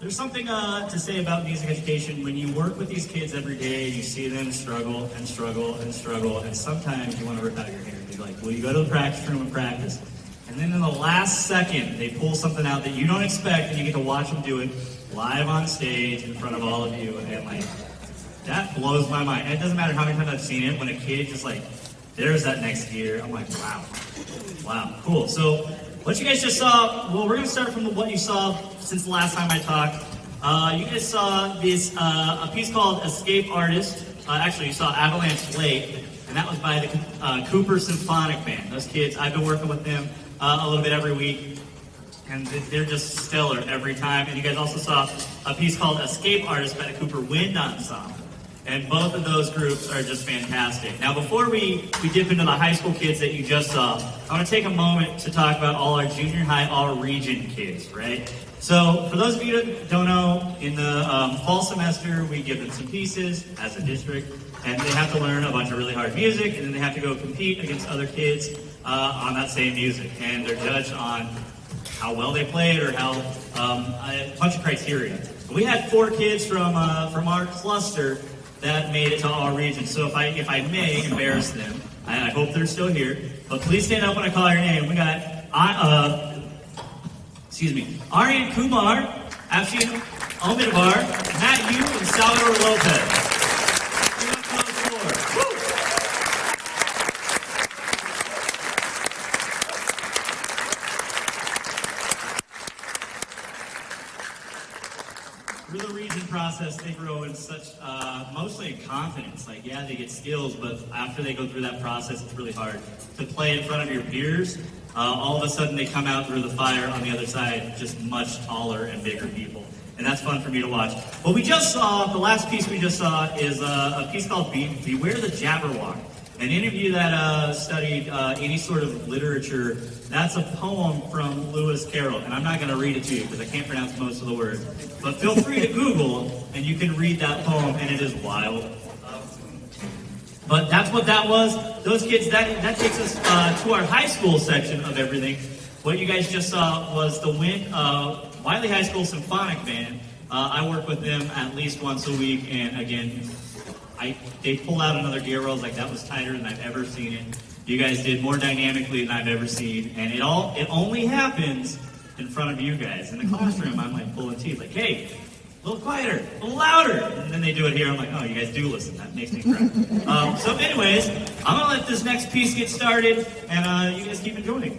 There's something to say about music education. When you work with these kids every day, you see them struggle and struggle and struggle, and sometimes you want to rip out your hair. You're like, well, you go to the practice room and practice, and then in the last second, they pull something out that you don't expect, and you get to watch them do it live on stage in front of all of you, and like, that blows my mind. And it doesn't matter how many times I've seen it, when a kid just like, there's that next gear, I'm like, wow, cool. So what you guys just saw, well, we're going to start from what you saw since the last time I talked. You guys saw this, a piece called Escape Artist. Actually, you saw Avalanche Lake, and that was by the Cooper Symphonic Band. Those kids, I've been working with them a little bit every week, and they're just stellar every time. And you guys also saw a piece called Escape Artist by the Cooper Wind Ensemble. And both of those groups are just fantastic. Now, before we dip into the high school kids that you just saw, I want to take a moment to talk about all our junior high all-region kids, right? So, for those of you that don't know, in the fall semester, we give them some pieces as a district, and they have to learn a bunch of really hard music, and then they have to go compete against other kids on that same music. And they're judged on how well they played or how a bunch of criteria. We had 4 kids from our cluster that made it to all regions. So if I may embarrass them, I hope they're still here, but please stand up when I call your name. We got, Aryan Kumar, Afshin Omidabar, Matt Yu, and Salvador Lopez. Through the region process, they grow in such, mostly in confidence. Like, yeah, they get skills, but after they go through that process, it's really hard to play in front of your peers. All of a sudden, they come out through the fire on the other side, just much taller and bigger people. And that's fun for me to watch. What we just saw, the last piece we just saw, is a piece called Beware the Jabberwock. And any of you that studied any sort of literature, that's a poem from Lewis Carroll. And I'm not going to read it to you because I can't pronounce most of the words. But feel free to Google and you can read that poem, and it is wild. But that's what that was. Those kids, that takes us to our high school section of everything. What you guys just saw was the Wylie High School Symphonic Band. I work with them at least once a week, and again, they pull out another gear where I was like, that was tighter than I've ever seen it. You guys did more dynamically than I've ever seen, and it only happens in front of you guys. In the classroom, I'm like pulling teeth, like, hey, a little quieter, a little louder. And then they do it here, I'm like, oh, you guys do listen. That makes me cry. So anyways, I'm gonna let this next piece get started, and you guys keep enjoying.